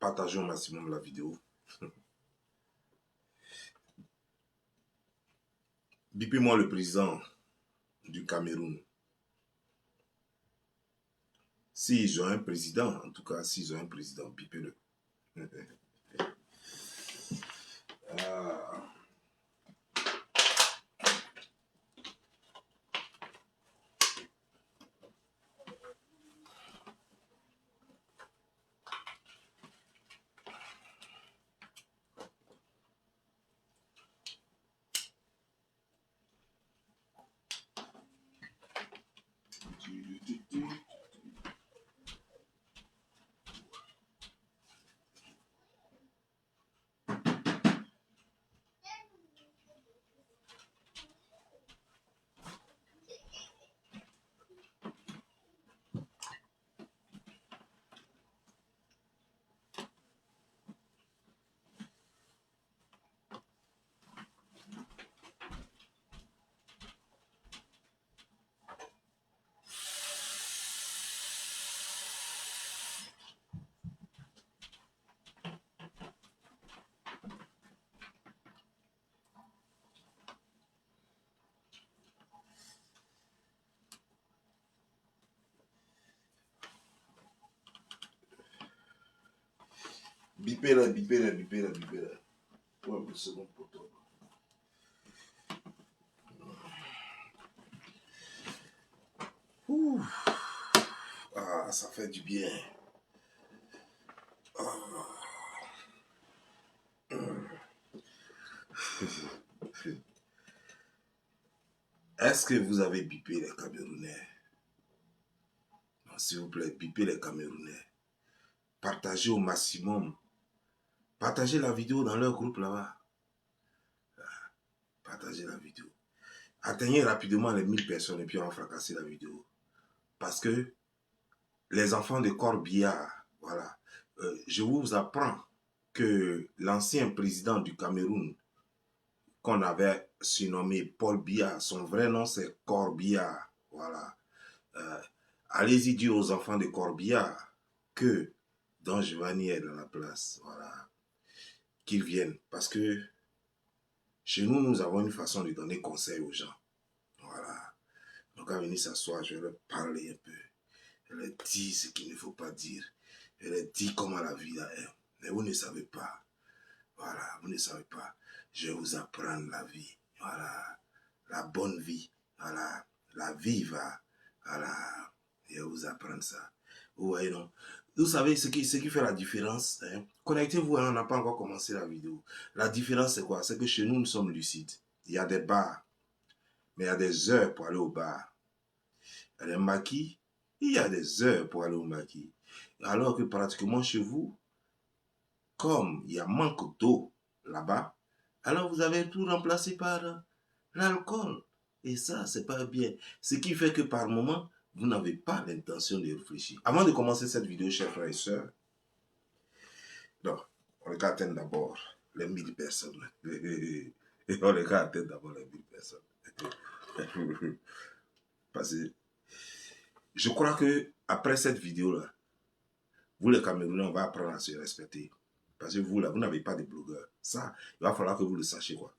partagez au maximum la vidéo. Bipez-moi le président du Cameroun. S'ils ont un président, en tout cas, s'ils ont un président, bipez-le. Ah. Bipez-le, bipez-le, bipez-le, bipez-le. Pour un peu de seconde pour toi. Ouh. Ah, ça fait du bien. Ah. Est-ce que vous avez bipé les Camerounais? S'il vous plaît, bipez les Camerounais. Partagez au maximum. Partagez la vidéo dans leur groupe là-bas. Partagez la vidéo. Atteignez rapidement les 1000 personnes et puis on va fracasser la vidéo. Parce que les enfants de Corbillard, voilà. Je vous apprends que l'ancien président du Cameroun, qu'on avait surnommé Paul Biya, son vrai nom c'est Corbillard, voilà. Allez-y dire aux enfants de Corbillard que Don Giovanni est dans la place, voilà. Qu'ils viennent, parce que chez nous, nous avons une façon de donner conseil aux gens, voilà. Donc, à venir s'asseoir, je vais leur parler un peu. Je leur dis ce qu'il ne faut pas dire. Je leur dis comment la vie est. Mais vous ne savez pas. Voilà, vous ne savez pas. Je vais vous apprendre la vie. Voilà, la bonne vie. Voilà, la vie va. Voilà, je vais vous apprendre ça. Vous voyez, non? Vous savez ce qui fait la différence, hein? Connectez-vous, hein, on n'a pas encore commencé la vidéo. La différence, c'est quoi? C'est que chez nous, nous sommes lucides. Il y a des bars, mais il y a des heures pour aller au bar. Il y a des maquis, il y a des heures pour aller au maquis. Alors que pratiquement chez vous, comme il y a manque d'eau là-bas, alors vous avez tout remplacé par l'alcool. Et ça, c'est pas bien. Ce qui fait que par moment, vous n'avez pas l'intention de réfléchir. Avant de commencer cette vidéo, chers frères et sœurs, donc, on regarde d'abord les 1000 personnes. Et on regarde d'abord les 1000 personnes. Parce que je crois que après cette vidéo-là, vous les Camerounais, on va apprendre à se respecter. Parce que vous, là, vous n'avez pas de blogueurs. Ça, il va falloir que vous le sachiez, quoi.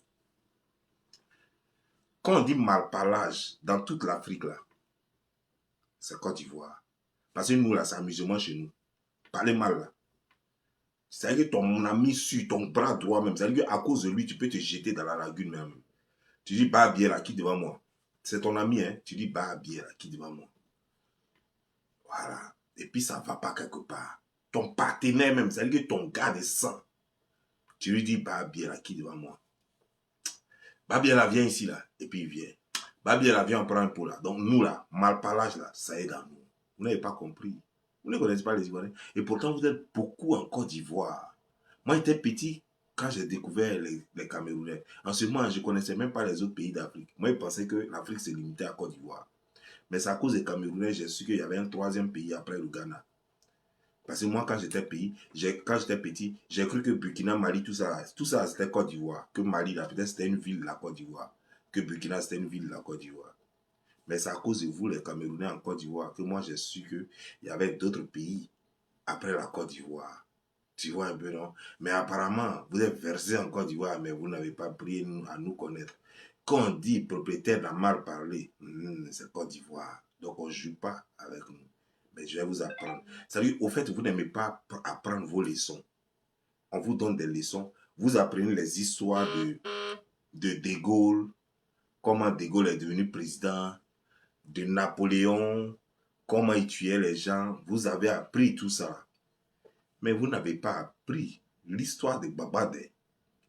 Quand on dit malparlage dans toute l'Afrique, là, c'est Côte d'Ivoire. Parce que nous, là, c'est amusement chez nous. Parler mal, là. C'est-à-dire que ton ami sur ton bras droit même, c'est-à-dire qu'à cause de lui, tu peux te jeter dans la lagune même. Tu dis, bah, bien là, qui devant moi? C'est ton ami, hein? Tu dis, bah, bien là, qui devant moi? Voilà. Et puis, ça ne va pas quelque part. Ton partenaire même, c'est-à-dire que ton gars de sang, tu lui dis, bah, bien là, qui devant moi? Bah, bien là, viens ici, là. Et puis, il vient. Bah, bien là, viens, on prend un pot, là. Donc, nous, là, malparlage, là, ça aide à nous. Vous n'avez pas compris. Vous ne connaissez pas les Ivoiriens. Et pourtant, vous êtes beaucoup en Côte d'Ivoire. Moi, j'étais petit quand j'ai découvert les Camerounais. En ce moment, je ne connaissais même pas les autres pays d'Afrique. Moi, je pensais que l'Afrique se limitait à Côte d'Ivoire. Mais c'est à cause des Camerounais, j'ai su qu'il y avait un troisième pays après le Ghana. Parce que moi, quand j'étais petit, j'ai cru que Burkina, Mali, tout ça c'était Côte d'Ivoire. Que Mali, là, peut-être c'était une ville de la Côte d'Ivoire. Que Burkina, c'était une ville de la Côte d'Ivoire. Mais c'est à cause de vous, les Camerounais en Côte d'Ivoire, que moi, j'ai su qu'il y avait d'autres pays après la Côte d'Ivoire. Tu vois un peu, non? Mais apparemment, vous êtes versé en Côte d'Ivoire, mais vous n'avez pas pris à nous connaître. Quand on dit propriétaire n'a mal parlé, c'est Côte d'Ivoire. Donc on ne joue pas avec nous. Mais je vais vous apprendre. C'est-à-dire, au fait, vous n'aimez pas apprendre vos leçons. On vous donne des leçons. Vous apprenez les histoires de Gaulle, comment De Gaulle est devenu président, de Napoléon, comment il tuait les gens. Vous avez appris tout ça. Mais vous n'avez pas appris l'histoire de Babadé.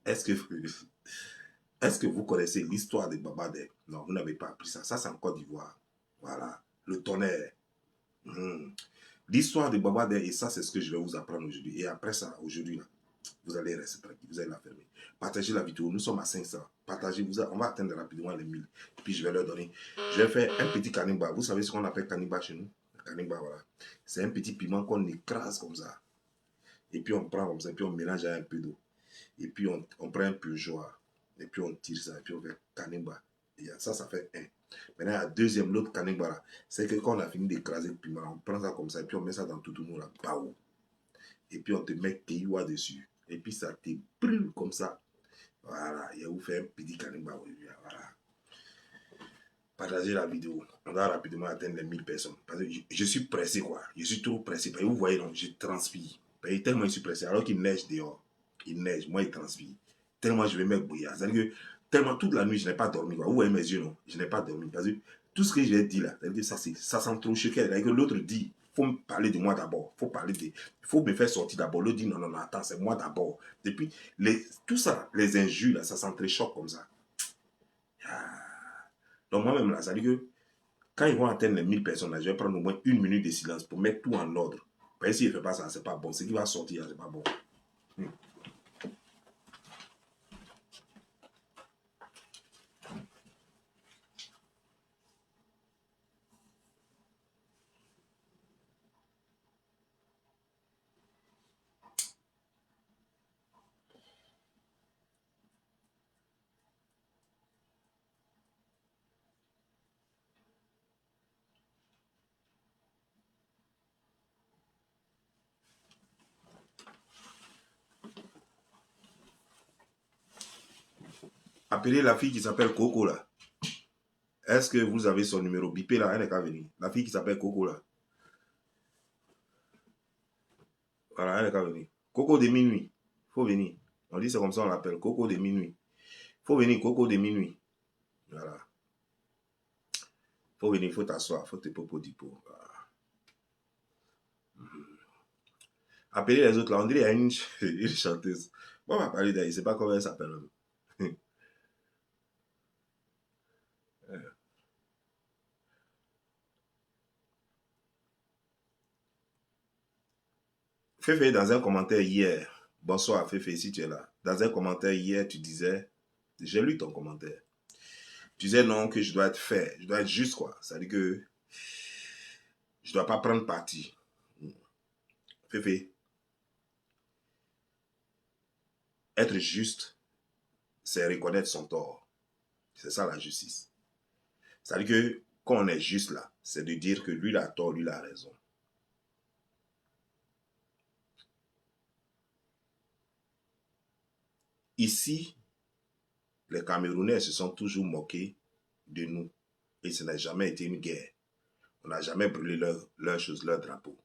Est-ce que vous connaissez l'histoire de Babadé? Non, vous n'avez pas appris ça. Ça, c'est en Côte d'Ivoire. Voilà. Le tonnerre. L'histoire de Babadé, et ça, c'est ce que je vais vous apprendre aujourd'hui. Et après ça, aujourd'hui, là, vous allez rester tranquille, vous allez la fermer. Partagez la vidéo, nous sommes à 500. Partagez, on va atteindre rapidement les 1000. Puis je vais leur donner. Je vais faire un petit canimba. Vous savez ce qu'on appelle canimba chez nous? Canimba, voilà. C'est un petit piment qu'on écrase comme ça. Et puis on prend comme ça, et puis on mélange avec un peu d'eau. Et puis on prend un pugeoir. Et puis on tire ça, et puis on fait canimba. Et ça fait un. Maintenant, la deuxième, l'autre canimba là, c'est que quand on a fini d'écraser le piment, on prend ça comme ça, et puis on met ça dans tout le monde là, baou. Et puis on te met Keyoua dessus. Et puis ça te brûle comme ça. Voilà, et vous fait un petit canimba aujourd'hui. Voilà. Partagez la vidéo. On va rapidement atteindre les 1000 personnes. Parce que je suis pressé, quoi. Je suis trop pressé. Parce que vous voyez, donc, je transpire. Parce que tellement je suis pressé. Alors qu'il neige dehors. Il neige, moi, il transpire. Tellement je vais me bouillir. C'est-à-dire que tellement toute la nuit, je n'ai pas dormi. Quoi. Vous voyez mes yeux, non? Je n'ai pas dormi. Parce que tout ce que je vais dire là, c'est-à-dire que ça sent trop choqué. C'est-à-dire que l'autre dit, il faut me parler de moi d'abord. Il faut me faire sortir d'abord. L'autre dit, non, non, non, attends, c'est moi d'abord. Et puis, tout ça, les injures, là, ça s'entrechoque comme ça. Ah. Donc moi-même, là, ça veut dire que quand ils vont atteindre les 1000 personnes, là, je vais prendre au moins 1 minute de silence pour mettre tout en ordre. Parce que s'il ne fait pas ça, c'est pas bon. Ce qui va sortir, c'est pas bon. Appelez la fille qui s'appelle Coco, là. Est-ce que vous avez son numéro? Bipé, là, elle n'est qu'à venir. La fille qui s'appelle Coco, là. Voilà, elle n'est qu'à venir. Coco de minuit. Faut venir. On dit c'est comme ça, on l'appelle. Coco de minuit. Faut venir, Coco de minuit. Voilà. Faut venir, faut t'asseoir, faut te popo dipo. Voilà. Appelez les autres, là. On dirait qu'il y a une chanteuse. Bon, on va parler d'elle. Je ne sais pas comment elle s'appelle. Féfé, dans un commentaire hier, bonsoir Féfé, si tu es là. Dans un commentaire hier, tu disais, j'ai lu ton commentaire. Tu disais non, que je dois être fait, je dois être juste, quoi. C'est-à-dire que je ne dois pas prendre parti. Féfé, être juste, c'est reconnaître son tort. C'est ça la justice. C'est-à-dire que quand on est juste là, c'est de dire que lui il a tort, lui il a raison. Ici, les Camerounais se sont toujours moqués de nous. Et ce n'a jamais été une guerre. On n'a jamais brûlé leur drapeau.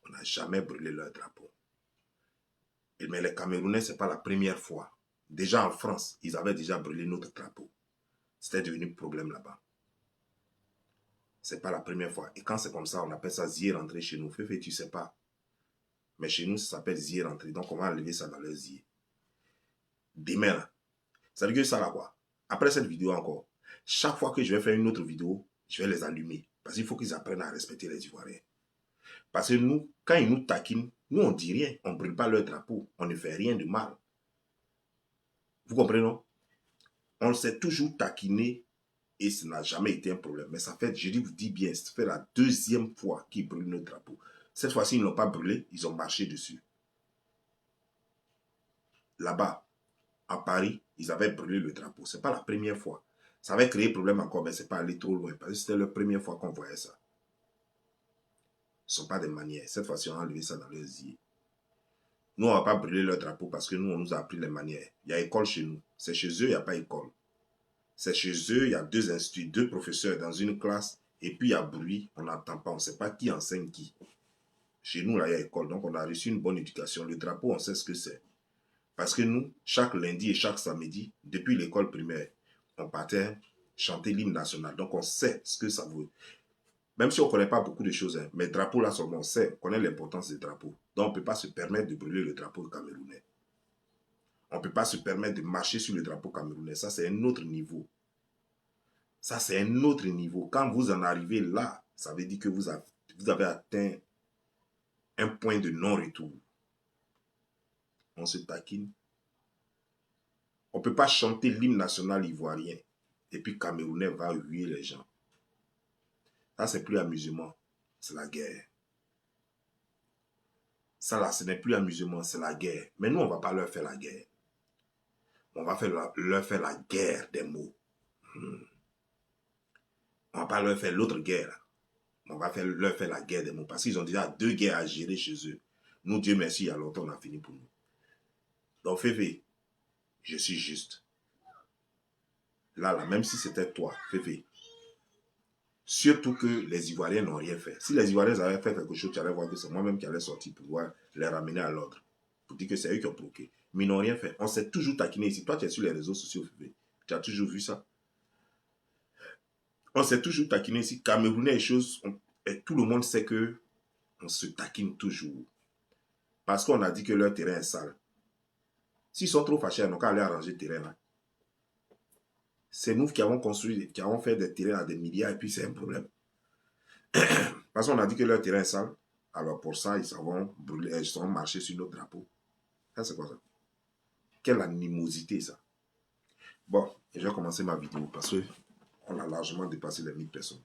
On n'a jamais brûlé leur drapeau. Mais les Camerounais, ce n'est pas la première fois. Déjà en France, ils avaient déjà brûlé notre drapeau. C'était devenu un problème là-bas. Ce n'est pas la première fois. Et quand c'est comme ça, on appelle ça zier rentrer chez nous. Féfé, tu ne sais pas. Mais chez nous, ça s'appelle zier rentrer. Donc, on va enlever ça dans le zier. Demain, là. Ça veut dire que ça, là, quoi. Après cette vidéo encore, chaque fois que je vais faire une autre vidéo, je vais les allumer. Parce qu'il faut qu'ils apprennent à respecter les Ivoiriens. Parce que nous, quand ils nous taquinent, nous, on ne dit rien. On ne brûle pas leur drapeau. On ne fait rien de mal. Vous comprenez, non? On s'est toujours taquiné et ça n'a jamais été un problème. Mais ça fait, je vous dis bien, ça fait la deuxième fois qu'ils brûlent notre drapeau. Cette fois-ci, ils ne l'ont pas brûlé, ils ont marché dessus. Là-bas, à Paris, ils avaient brûlé le drapeau. Ce n'est pas la première fois. Ça avait créé problème encore, mais ce n'est pas allé trop loin. Parce que c'était la première fois qu'on voyait ça. Ce ne sont pas des manières. Cette fois-ci, on a enlevé ça dans leurs yeux. Nous, on ne va pas brûler leur drapeau parce que nous, on nous a appris les manières. Il y a école chez nous. C'est chez eux, il n'y a pas école. C'est chez eux, il y a 2 instituts, 2 professeurs dans une classe. Et puis, il y a bruit, on n'entend pas. On ne sait pas qui enseigne qui. Chez nous, là, il y a école. Donc, on a reçu une bonne éducation. Le drapeau, on sait ce que c'est. Parce que nous, chaque lundi et chaque samedi, depuis l'école primaire, on partait chanter l'hymne national. Donc, on sait ce que ça veut. Même si on ne connaît pas beaucoup de choses, hein, mais drapeau, là, seulement, on sait, on connaît l'importance des drapeaux. Donc, on ne peut pas se permettre de brûler le drapeau camerounais. On ne peut pas se permettre de marcher sur le drapeau camerounais. Ça, c'est un autre niveau. Ça, c'est un autre niveau. Quand vous en arrivez là, ça veut dire que vous avez atteint un point de non-retour. On se taquine. On ne peut pas chanter l'hymne national ivoirien et puis camerounais va huer les gens. Ça, c'est plus amusement. C'est la guerre. Ça, là, ce n'est plus amusement, c'est la guerre. Mais nous, on ne va pas leur faire la guerre. On va leur faire la guerre des mots. On ne va pas leur faire l'autre guerre. On va leur faire la guerre des mots. Parce qu'ils ont déjà 2 guerres à gérer chez eux. Nous, Dieu merci, il y a longtemps, on a fini pour nous. Donc, Féfé, je suis juste. Là, même si c'était toi, Féfé, surtout que les Ivoiriens n'ont rien fait. Si les Ivoiriens avaient fait quelque chose, tu allais voir que c'est moi-même qui allais sortir pour pouvoir les ramener à l'ordre. Pour dire que c'est eux qui ont bloqué. Mais ils n'ont rien fait. On s'est toujours taquiné ici. Toi, tu es sur les réseaux sociaux, Féfé. Tu as toujours vu ça. On s'est toujours taquiné ici. Camerounais et choses. Et tout le monde sait que on se taquine toujours. Parce qu'on a dit que leur terrain est sale. S'ils sont trop fâchés, ils n'ont qu'à aller arranger le terrain là. C'est nous qui avons construit, qui avons fait des terrains à des milliards et puis c'est un problème. Parce qu'on a dit que leur terrain est sale. Alors pour ça, ils vont brûler, ils vont marcher sur notre drapeau. Ça, c'est quoi ça? Quelle animosité ça? Bon, je vais commencer ma vidéo parce qu'on a largement dépassé les 1000 personnes.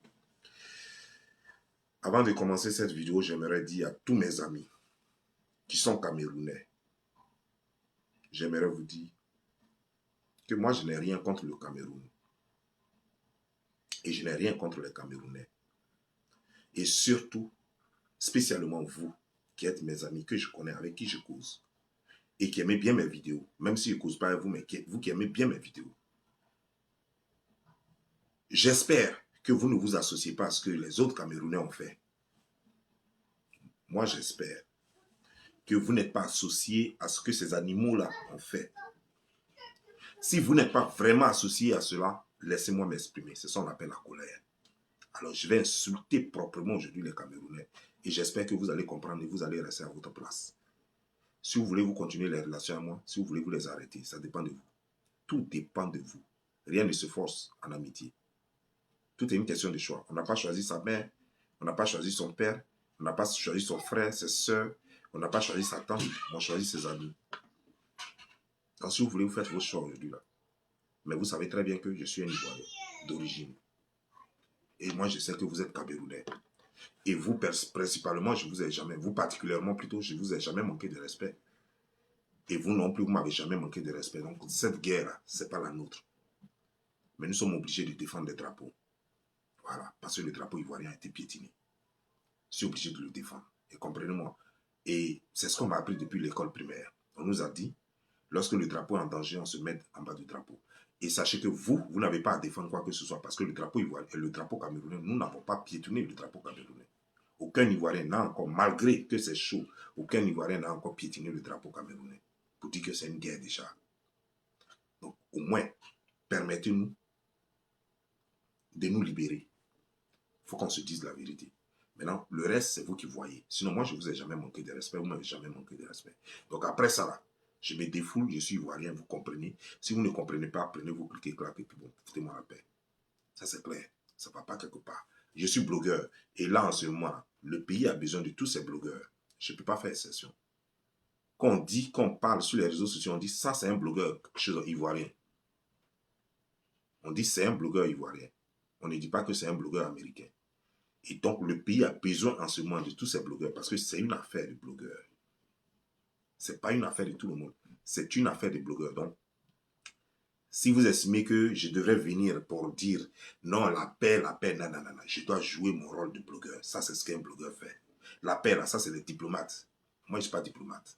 Avant de commencer cette vidéo, j'aimerais dire à tous mes amis qui sont camerounais, j'aimerais vous dire que moi, je n'ai rien contre le Cameroun. Et je n'ai rien contre les Camerounais. Et surtout, spécialement vous, qui êtes mes amis, que je connais, avec qui je cause, et qui aimez bien mes vidéos, même si je ne cause pas avec vous, mais vous qui aimez bien mes vidéos. J'espère que vous ne vous associez pas à ce que les autres Camerounais ont fait. Moi, j'espère que vous n'êtes pas associés à ce que ces animaux-là ont fait. Si vous n'êtes pas vraiment associés à cela, laissez-moi m'exprimer. C'est ça qu'on appelle la colère. Alors, je vais insulter proprement aujourd'hui les Camerounais. Et j'espère que vous allez comprendre et vous allez rester à votre place. Si vous voulez vous continuer les relations à moi, si vous voulez vous les arrêter, ça dépend de vous. Tout dépend de vous. Rien ne se force en amitié. Tout est une question de choix. On n'a pas choisi sa mère, on n'a pas choisi son père, on n'a pas choisi son frère, ses soeurs, on n'a pas choisi sa tante, on a choisi ses amis. Donc si vous voulez, vous faites vos choix aujourd'hui là. Mais vous savez très bien que je suis un Ivoirien d'origine. Et moi, je sais que vous êtes Camerounais. Et vous, principalement, je vous ai jamais, vous particulièrement plutôt, je vous ai jamais manqué de respect. Et vous non plus, vous m'avez jamais manqué de respect. Donc cette guerre-là, ce n'est pas la nôtre. Mais nous sommes obligés de défendre les drapeaux. Voilà, parce que le drapeau ivoirien a été piétiné. Je suis obligé de le défendre. Et comprenez-moi. Et c'est ce qu'on m'a appris depuis l'école primaire. On nous a dit, lorsque le drapeau est en danger, on se met en bas du drapeau. Et sachez que vous n'avez pas à défendre quoi que ce soit parce que le drapeau ivoirien et le drapeau camerounais, nous n'avons pas piétiné le drapeau camerounais. Aucun Ivoirien n'a encore, malgré que c'est chaud, aucun Ivoirien n'a encore piétiné le drapeau camerounais. Pour dire que c'est une guerre déjà. Donc, au moins, permettez-nous de nous libérer. Il faut qu'on se dise la vérité. Maintenant, le reste, c'est vous qui voyez. Sinon, moi, je ne vous ai jamais manqué de respect. Vous ne m'avez jamais manqué de respect. Donc, après ça, là, je me défoule, je suis Ivoirien, vous comprenez. Si vous ne comprenez pas, prenez vos clics, claques, et puis bon, foutez-moi la paix. Ça, c'est clair. Ça ne va pas quelque part. Je suis blogueur. Et là, en ce moment, le pays a besoin de tous ces blogueurs. Je ne peux pas faire exception. Quand on dit, quand on parle sur les réseaux sociaux, on dit ça, c'est un blogueur ivoirien. On dit c'est un blogueur ivoirien. On ne dit pas que c'est un blogueur américain. Et donc, le pays a besoin en ce moment de tous ces blogueurs parce que c'est une affaire de blogueurs. Ce n'est pas une affaire de tout le monde. C'est une affaire de blogueurs. Donc, si vous estimez que je devrais venir pour dire non, la paix, non, je dois jouer mon rôle de blogueur. Ça, c'est ce qu'un blogueur fait. La paix, là, ça, c'est les diplomates. Moi, je ne suis pas diplomate.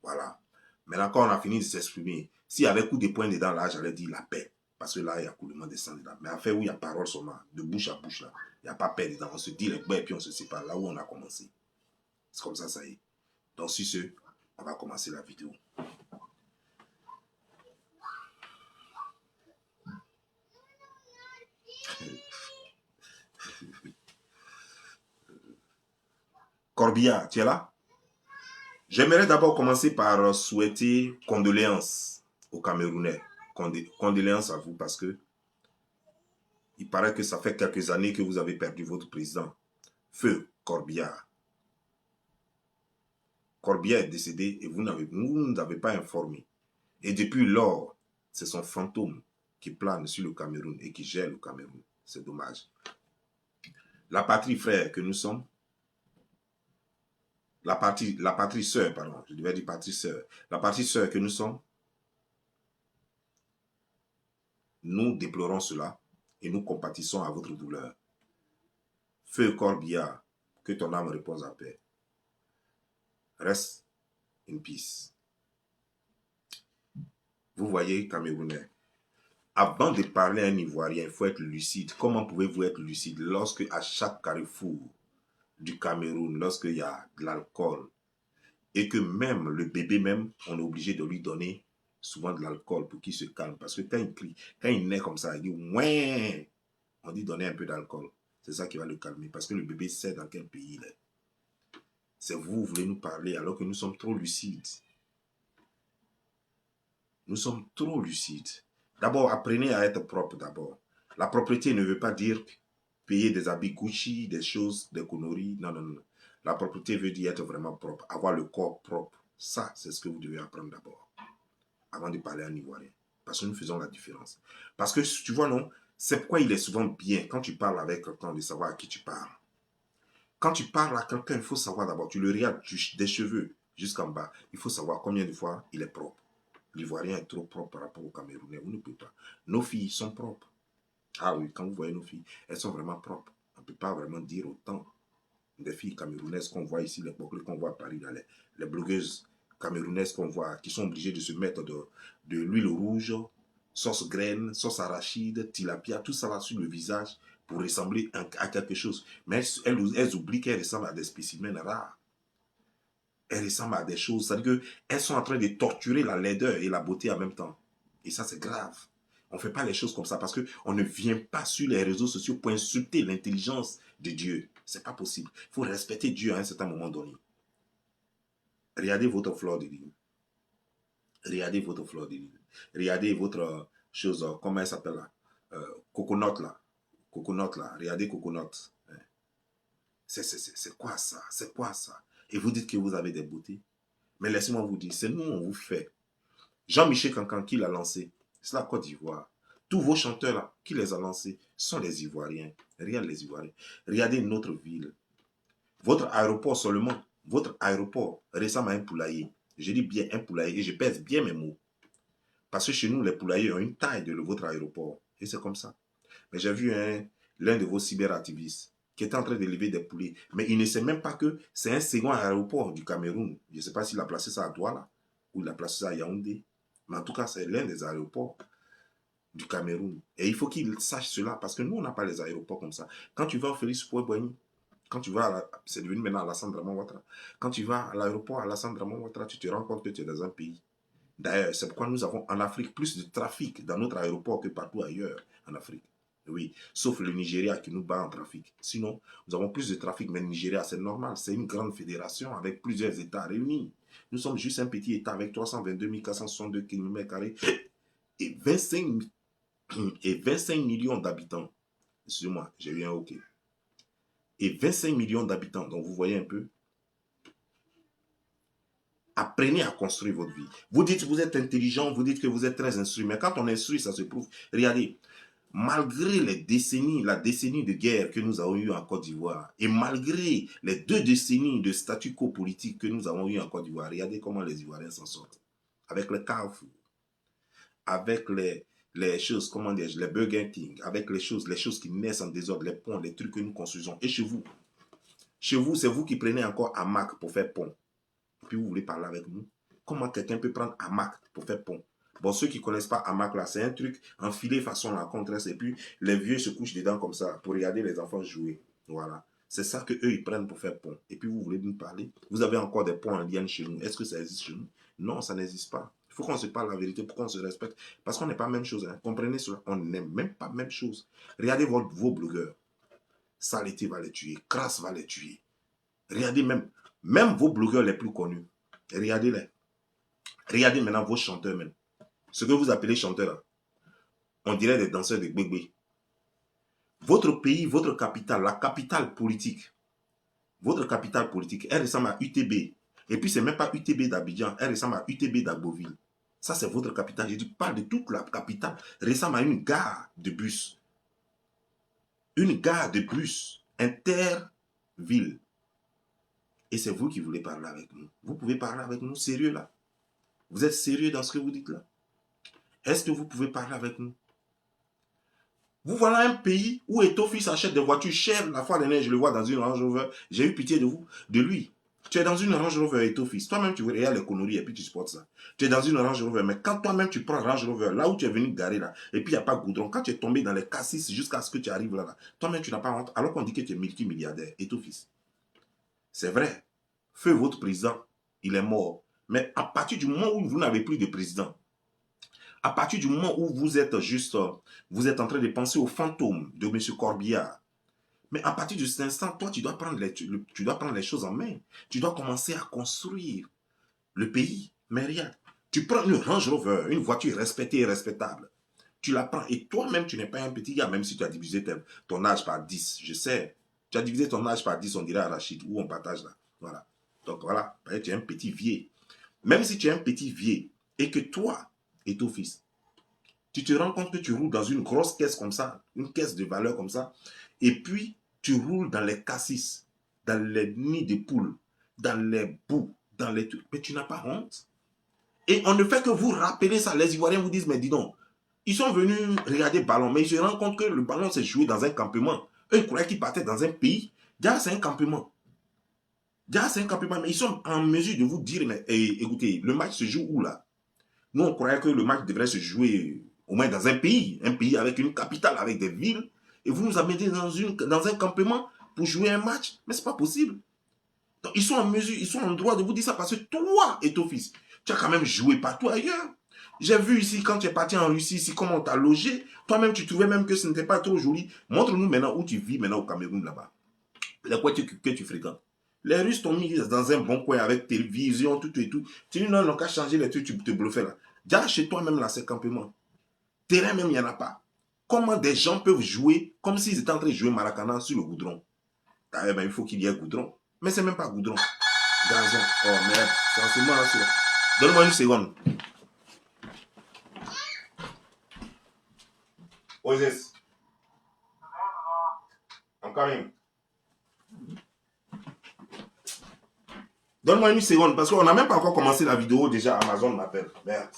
Voilà. Maintenant, quand on a fini de s'exprimer, s'il y avait coup de poing dedans, là, j'allais dire la paix. Parce que là, il y a coulement de sang dedans. Mais en fait, où il y a parole seulement, de bouche à bouche, là, il n'y a pas paix dedans. On se dit les bains et puis on se sépare. Là où on a commencé. C'est comme ça y est. Donc, sur ce, on va commencer la vidéo. Corbia, tu es là? J'aimerais d'abord commencer par souhaiter condoléances aux Camerounais. Condoléances à vous parce que il paraît que ça fait quelques années que vous avez perdu votre président, Feu Corbia. Corbia est décédé et vous n'avez pas informé. Et depuis lors, c'est son fantôme qui plane sur le Cameroun et qui gère le Cameroun. C'est dommage. La patrie frère que nous sommes, la patrie sœur, pardon, je devais dire patrie sœur. La patrie sœur que nous sommes, nous déplorons cela et nous compatissons à votre douleur. Feu Corbia, que ton âme repose en paix. Reste in peace. Vous voyez, Camerounais, avant de parler à un Ivoirien, il faut être lucide. Comment pouvez-vous être lucide lorsque à chaque carrefour du Cameroun, lorsqu'il y a de l'alcool, et que même le bébé même, on est obligé de lui donner souvent de l'alcool pour qu'il se calme. Parce que quand il crie, quand il naît comme ça, il dit « ouais », on dit donner un peu d'alcool. C'est ça qui va le calmer. Parce que le bébé sait dans quel pays il est. C'est vous voulez nous parler alors que nous sommes trop lucides. Nous sommes trop lucides. D'abord, apprenez à être propre d'abord. La propreté ne veut pas dire payer des habits Gucci, des choses, des conneries. Non, non, non. La propreté veut dire être vraiment propre, avoir le corps propre. Ça, c'est ce que vous devez apprendre d'abord, avant de parler à un Ivoirien. Parce que nous faisons la différence. Parce que, tu vois, non, c'est pourquoi il est souvent bien, quand tu parles avec quelqu'un, de savoir à qui tu parles. Quand tu parles à quelqu'un, il faut savoir d'abord, tu le regardes des cheveux jusqu'en bas. Il faut savoir combien de fois il est propre. L'Ivoirien est trop propre par rapport au Camerounais. Vous ne pouvez pas. Nos filles sont propres. Ah oui, quand vous voyez nos filles, elles sont vraiment propres. On ne peut pas vraiment dire autant des filles camerounaises qu'on voit ici, les boucles qu'on voit à Paris, dans les blogueuses camerounaises qu'on voit, qui sont obligées de se mettre de l'huile rouge, sauce graine, sauce arachide, tilapia, tout ça là sur le visage pour ressembler à quelque chose. Mais elles oublient qu'elles ressemblent à des spécimens rares. Elles ressemblent à des choses, c'est-à-dire qu'elles sont en train de torturer la laideur et la beauté en même temps. Et ça, c'est grave. On ne fait pas les choses comme ça parce qu'on ne vient pas sur les réseaux sociaux pour insulter l'intelligence de Dieu. Ce n'est pas possible. Il faut respecter Dieu à un certain moment donné. Regardez votre fleur de lune. Regardez votre fleur de lune. Regardez votre chose, comment elle s'appelle là? Coconut là. Coconut là. Regardez coconut. C'est quoi ça? C'est quoi ça? Et vous dites que vous avez des beautés. Mais laissez-moi vous dire, c'est nous, on vous fait. Jean-Michel Cancan, qui l'a lancé? C'est la Côte d'Ivoire. Tous vos chanteurs là, qui les a lancés, sont les Ivoiriens. Regardez les Ivoiriens. Regardez notre ville. Votre aéroport seulement, votre aéroport ressemble à un poulailler. Je dis bien un poulailler et je pèse bien mes mots. Parce que chez nous, les poulaillers ont une taille de votre aéroport. Et c'est comme ça. Mais j'ai vu l'un de vos cyberactivistes qui était en train d'élever des poulets. Mais il ne sait même pas que c'est un second aéroport du Cameroun. Je ne sais pas s'il a placé ça à Douala ou il a placé ça à Yaoundé. Mais en tout cas, c'est l'un des aéroports du Cameroun. Et il faut qu'il sache cela parce que nous, on n'a pas les aéroports comme ça. Quand tu vas au Félix Houphouët-Boigny, quand tu vas c'est devenu maintenant Alassane Dramane Ouattara. Quand tu vas à l'aéroport Alassane Dramane Ouattara, tu te rends compte que tu es dans un pays. D'ailleurs, c'est pourquoi nous avons en Afrique plus de trafic dans notre aéroport que partout ailleurs en Afrique. Oui, sauf le Nigeria qui nous bat en trafic. Sinon, nous avons plus de trafic, mais le Nigeria, c'est normal. C'est une grande fédération avec plusieurs États réunis. Nous sommes juste un petit État avec 322 462 km² et 25 millions d'habitants. Excusez-moi, j'ai eu un OK. Et 25 millions d'habitants. Donc, vous voyez un peu. Apprenez à construire votre vie. Vous dites que vous êtes intelligent, vous dites que vous êtes très instruit. Mais quand on instruit, ça se prouve. Regardez, malgré les décennies, la décennie de guerre que nous avons eue en Côte d'Ivoire, et malgré les 2 décennies de statu quo politique que nous avons eu en Côte d'Ivoire, regardez comment les Ivoiriens s'en sortent. Avec le Carrefour, avec les choses, comment dire, les Burger King, avec les choses qui naissent en désordre, les ponts, les trucs que nous construisons. Et chez vous, Chez vous, c'est vous qui prenez encore hamac pour faire pont. Et puis vous voulez parler avec nous. Comment quelqu'un peut prendre hamac pour faire pont? Bon, ceux qui ne connaissent pas hamac là, c'est un truc enfilé façon la contrasse. Et puis les vieux se couchent dedans comme ça pour regarder les enfants jouer. Voilà. C'est ça qu'eux, ils prennent pour faire pont. Et puis vous voulez nous parler? Vous avez encore des ponts en liane chez nous. Est-ce que ça existe chez nous? Non, ça n'existe pas. Il faut qu'on se parle la vérité pour qu'on se respecte. Parce qu'on n'est pas même chose. Hein. Comprenez cela. On n'est même pas même chose. Regardez vos blogueurs. Saleté va les tuer. Crasse va les tuer. Regardez même vos blogueurs les plus connus. Regardez-les. Regardez maintenant vos chanteurs même. Ce que vous appelez chanteurs, on dirait des danseurs de gbegbe. Votre pays, votre capitale, la capitale politique, votre capitale politique, elle ressemble à UTB. Et puis, c'est même pas UTB d'Abidjan, elle ressemble à UTB d'Agboville. Ça, c'est votre capitale. Je parle de toute la capitale. Ressemble à une gare de bus. Une gare de bus interville. Et c'est vous qui voulez parler avec nous. Vous pouvez parler avec nous sérieux là. Vous êtes sérieux dans ce que vous dites là? Est-ce que vous pouvez parler avec nous? Vous voilà un pays où Eto'o-Fils achète des voitures chères. La fois dernière, je le vois dans une Range Rover. J'ai eu pitié de vous, de lui. Tu es dans une Range Rover Eto'o-Fils. Toi-même, tu regardes les conneries et puis tu supportes ça. Tu es dans une Range Rover. Mais quand toi-même, tu prends Range Rover, là où tu es venu garer là, et puis il n'y a pas de goudron, quand tu es tombé dans les cassis jusqu'à ce que tu arrives là, toi-même, tu n'as pas honte. Alors qu'on dit que tu es multimilliardaire, Eto'o-Fils. C'est vrai. Feu votre président, il est mort. Mais à partir du moment où vous n'avez plus de président, à partir du moment où vous êtes juste, vous êtes en train de penser au fantôme de M. Corbillard, mais à partir de cet instant, toi, tu dois prendre les choses en main. Tu dois commencer à construire le pays. Mais regarde, tu prends une Range Rover, une voiture respectée et respectable. Tu la prends et toi-même, tu n'es pas un petit gars, même si tu as divisé ton âge par 10. Je sais. Tu as divisé ton âge par 10, on dirait Arachide, où on partage là. Voilà. Donc voilà, tu es un petit vieux. Même si tu es un petit vieux et que toi et ton fils, tu te rends compte que tu roules dans une grosse caisse comme ça, une caisse de valeur comme ça, et puis tu roules dans les cassis, dans les nids de poules, dans les boues, dans les trucs. Mais tu n'as pas honte. Et on ne fait que vous rappeler ça. Les Ivoiriens vous disent, mais dis donc, ils sont venus regarder le ballon, mais ils se rendent compte que le ballon s'est joué dans un campement. Eux, ils croyaient qu'ils partaient dans un pays. Déjà, c'est un campement. Déjà, c'est un campement, mais ils sont en mesure de vous dire, mais écoutez, le match se joue où là? Nous, on croyait que le match devrait se jouer au moins dans un pays avec une capitale, avec des villes, et vous nous amenez dans un campement pour jouer un match. Mais ce n'est pas possible. Donc, ils sont en mesure, ils sont en droit de vous dire ça parce que toi et ton fils, tu as quand même joué partout ailleurs. J'ai vu ici, quand tu es parti en Russie, ici, comment on t'a logé. Toi-même, tu trouvais même que ce n'était pas trop joli. Montre-nous maintenant où tu vis maintenant au Cameroun là-bas. Les coins que tu fréquentes. Les Russes t'ont mis dans un bon coin avec télévision, tout et tout. Tu dis non, non, qu'à changer les trucs, tu te bluffais là. Déjà chez toi-même là, c'est campement. Terrain même, il n'y en a pas. Comment des gens peuvent jouer comme s'ils étaient en train de jouer Maracana sur le goudron? Ah, eh ben, il faut qu'il y ait goudron. Mais c'est même pas goudron. Gazon. Oh merde, c'est en ce moment là. Donne-moi une seconde. Moses, I'm coming. Donne-moi une seconde parce qu'on n'a même pas encore commencé la vidéo. Déjà, Amazon m'appelle. Merde.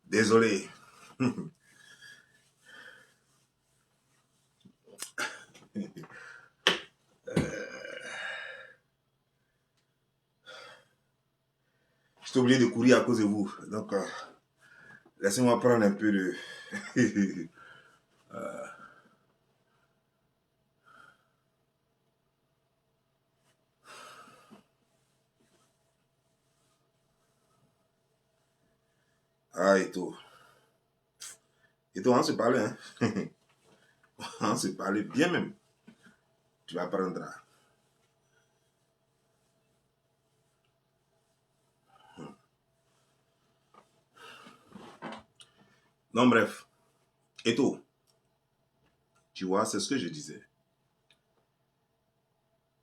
Désolé. J'étais obligé de courir à cause de vous. Donc, laissez-moi prendre un peu de... Ah, Eto. Eto, on se parlait, hein. On se parlait bien même. Tu vas apprendre. Non, bref. Eto, tu vois, c'est ce que je disais.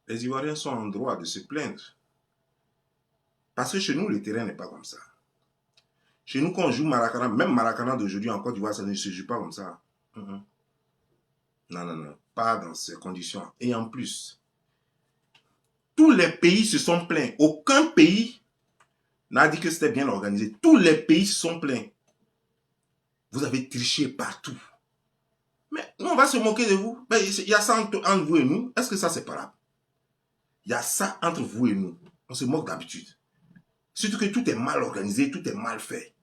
Les Ivoiriens sont en droit de se plaindre. Parce que chez nous, le terrain n'est pas comme ça. Chez nous, quand on joue Maracana, même Maracana d'aujourd'hui en Côte d'Ivoire, ça ne se joue pas comme ça. Non, non, non. Pas dans ces conditions. Et en plus, tous les pays se sont plaints. Aucun pays n'a dit que c'était bien organisé. Tous les pays se sont plaints. Vous avez triché partout. Mais nous, on va se moquer de vous. Il y a ça entre vous et nous. Est-ce que ça, c'est pas là? Il y a ça entre vous et nous. On se moque d'habitude. Surtout que tout est mal organisé, tout est mal fait.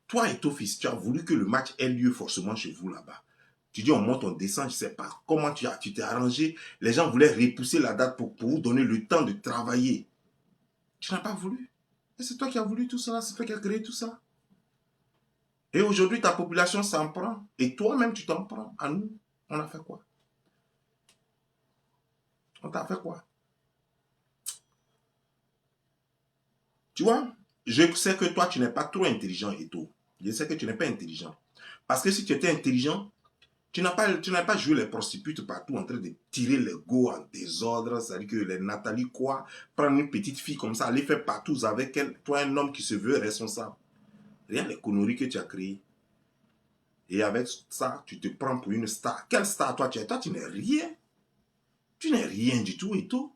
Toi et ton fils, tu as voulu que le match ait lieu forcément chez vous là-bas. Tu dis on monte, on descend, je ne sais pas. Comment tu t'es arrangé? Les gens voulaient repousser la date pour vous donner le temps de travailler. Tu n'as pas voulu. Et c'est toi qui as voulu tout ça, c'est toi qui as créé tout ça. Et aujourd'hui, ta population s'en prend. Et toi-même, tu t'en prends. À nous, on a fait quoi? On t'a fait quoi? Tu vois, je sais que toi, tu n'es pas trop intelligent et tout. Je sais que tu n'es pas intelligent. Parce que si tu étais intelligent, tu n'as pas joué les prostituées partout en train de tirer les go en désordre. C'est-à-dire que les Nathalie quoi, prendre une petite fille comme ça, aller faire partout avec elle. Toi, un homme qui se veut responsable. Rien les conneries que tu as créées. Et avec ça, tu te prends pour une star. Quelle star toi tu es? Toi, tu n'es rien. Tu n'es rien du tout et tout.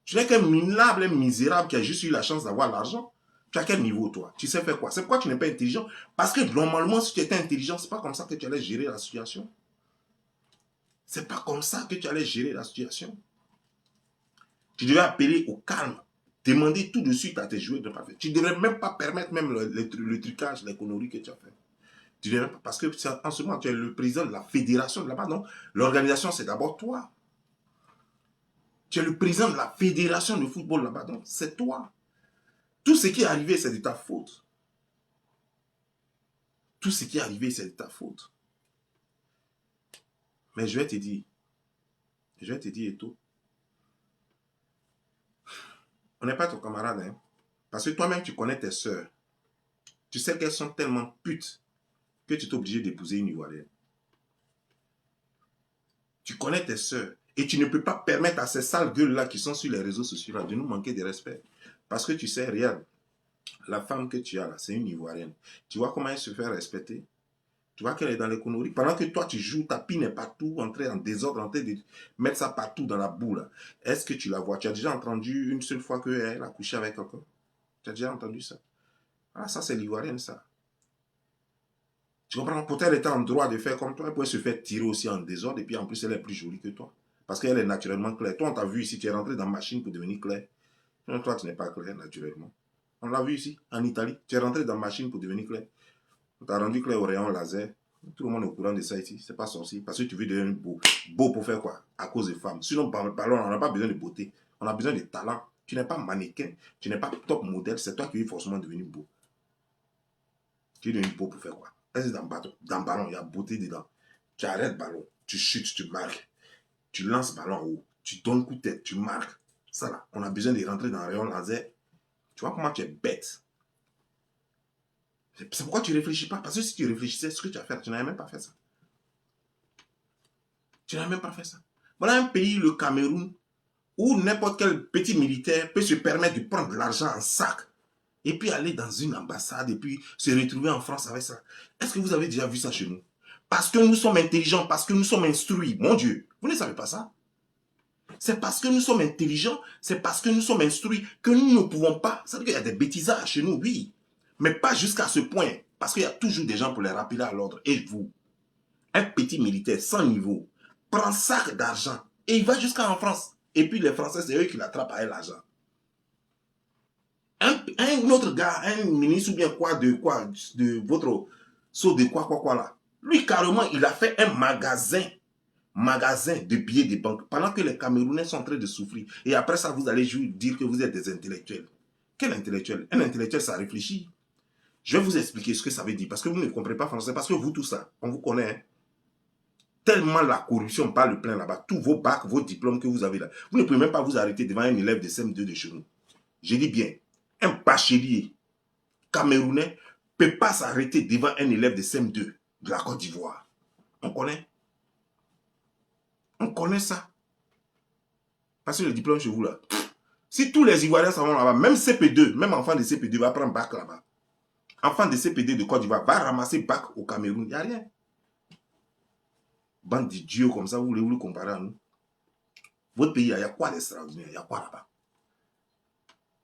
Tu n'es qu'un minable, un misérable qui a juste eu la chance d'avoir l'argent. Tu as quel niveau, toi? Tu sais faire quoi? C'est pourquoi tu n'es pas intelligent. Parce que normalement, si tu étais intelligent, c'est pas comme ça que tu allais gérer la situation. C'est pas comme ça que tu allais gérer la situation. Tu devais appeler au calme. Demander tout de suite à tes joueurs de ne pas faire. Tu ne devrais même pas permettre même le trucage, les conneries que tu as fait. Tu devrais pas, parce que en ce moment, tu es le président de la fédération de là-bas. Non, l'organisation, c'est d'abord toi. Tu es le président de la fédération de football là-bas. Donc, c'est toi. Tout ce qui est arrivé, c'est de ta faute. Tout ce qui est arrivé, c'est de ta faute. Mais je vais te dire, et tout. On n'est pas ton camarade, hein. Parce que toi-même, tu connais tes sœurs. Tu sais qu'elles sont tellement putes que tu es obligé d'épouser une Ivoirienne. Tu connais tes sœurs. Et tu ne peux pas permettre à ces sales gueules-là qui sont sur les réseaux sociaux là, de nous manquer de respect. Parce que tu sais, regarde, la femme que tu as là, c'est une Ivoirienne. Tu vois comment elle se fait respecter? Tu vois qu'elle est dans les conneries. Pendant que toi, tu joues, ta pine est partout, entrée en désordre, en train de mettre ça partout dans la boue. Est-ce que tu la vois? Tu as déjà entendu une seule fois qu'elle a couché avec quelqu'un? Tu as déjà entendu ça? Ah, ça, c'est l'Ivoirienne, ça. Tu comprends? Pourtant, elle était en droit de faire comme toi. Elle pouvait se faire tirer aussi en désordre. Et puis, en plus, elle est plus jolie que toi. Parce qu'elle est naturellement claire. Toi, on t'a vu ici, tu es rentré dans la machine pour devenir clair. Non, toi, tu n'es pas clair, naturellement. On l'a vu ici, en Italie. Tu es rentré dans la machine pour devenir clair. On t'a rendu clair au rayon laser. Tout le monde est au courant de ça ici. C'est pas sorcier. Parce que tu veux devenir beau. Beau pour faire quoi? À cause des femmes. Sinon, parlons, on n'a pas besoin de beauté. On a besoin de talent. Tu n'es pas mannequin. Tu n'es pas top modèle. C'est toi qui veux forcément devenir beau. Tu veux devenir beau pour faire quoi? Est-ce que dans le ballon, il y a beauté dedans? Tu arrêtes le ballon. Tu chutes, tu marques. Tu lances le ballon en haut. Tu donnes coup de tête. Tu marques. Ça là, on a besoin de rentrer dans le rayon laser. Tu vois comment tu es bête. C'est pourquoi tu ne réfléchis pas. Parce que si tu réfléchissais, ce que tu as fait, tu n'avais même pas fait ça. Tu n'as même pas fait ça. Voilà un pays, le Cameroun, où n'importe quel petit militaire peut se permettre de prendre de l'argent en sac et puis aller dans une ambassade et puis se retrouver en France avec ça. Est-ce que vous avez déjà vu ça chez nous? Parce que nous sommes intelligents, parce que nous sommes instruits. Mon Dieu, vous ne savez pas ça? C'est parce que nous sommes intelligents, c'est parce que nous sommes instruits que nous ne pouvons pas. Ça veut dire qu'il y a des bêtisages chez nous, oui. Mais pas jusqu'à ce point. Parce qu'il y a toujours des gens pour les rappeler à l'ordre. Et vous, un petit militaire sans niveau, prend un sac d'argent et il va jusqu'en France. Et puis les Français, c'est eux qui l'attrapent à l'argent. Un autre gars, un ministre ou bien quoi, de votre saut de quoi là. Lui, carrément, il a fait un magasin de billets de banque pendant que les Camerounais sont en train de souffrir. Et après ça, vous allez dire que vous êtes des intellectuels. Quel intellectuel? Un intellectuel, ça réfléchit. Je vais vous expliquer ce que ça veut dire. Parce que vous ne comprenez pas français. Parce que vous, tout ça, on vous connaît. Hein? Tellement la corruption parle plein là-bas. Tous vos bacs, vos diplômes que vous avez là. Vous ne pouvez même pas vous arrêter devant un élève de CM2 de chez nous. Je dis bien, un bachelier camerounais ne peut pas s'arrêter devant un élève de CM2 de la Côte d'Ivoire. On connaît. On connaît ça. Parce que le diplôme chez vous là. Si tous les Ivoiriens s'en vont là-bas, même CP2, même enfant de CP2 va prendre bac là-bas. Enfant de CP2 de Côte d'Ivoire va ramasser bac au Cameroun. Il n'y a rien. Bande d'idiots comme ça, vous voulez vous le comparer à nous? Votre pays, il y a quoi d'extraordinaire? Il y a quoi là-bas?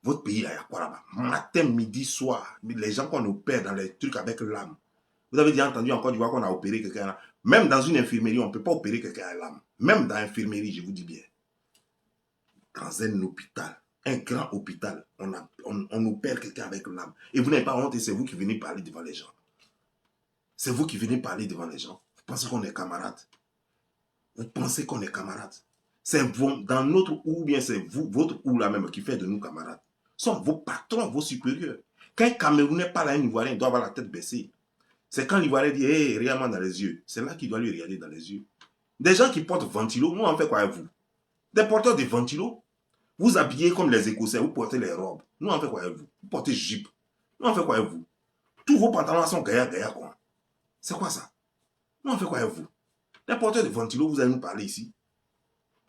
Votre pays, il y a quoi là-bas? Matin, midi, soir, les gens qu'on opère dans les trucs avec l'âme. Vous avez déjà entendu en Côte d'Ivoire qu'on a opéré quelqu'un là? Même dans une infirmerie, on ne peut pas opérer quelqu'un à l'âme. Même dans l'infirmerie, je vous dis bien. Dans un hôpital, un grand hôpital, on opère quelqu'un avec l'âme. Et vous n'avez pas honte et c'est vous qui venez parler devant les gens. C'est vous qui venez parler devant les gens. Vous pensez qu'on est camarades? Vous pensez qu'on est camarades? C'est dans notre ou bien c'est vous, votre ou là même qui fait de nous camarades. Ce sont vos patrons, vos supérieurs. Quand un Camerounais parle à un Ivoirien, il doit avoir la tête baissée. C'est quand l'Ivoirien dit, hé, hey, regarde-moi dans les yeux. C'est là qu'il doit lui regarder dans les yeux. Des gens qui portent ventilo, nous on fait quoi avec vous? Des porteurs de ventilo, vous habillez comme les Écossais, vous portez les robes. Nous on fait quoi avec vous? Vous portez jupe. Nous on fait quoi avec vous? Tous vos pantalons sont gaillard quoi. C'est quoi ça? Nous on fait quoi avec vous? Les porteurs de ventilo, vous allez nous parler ici.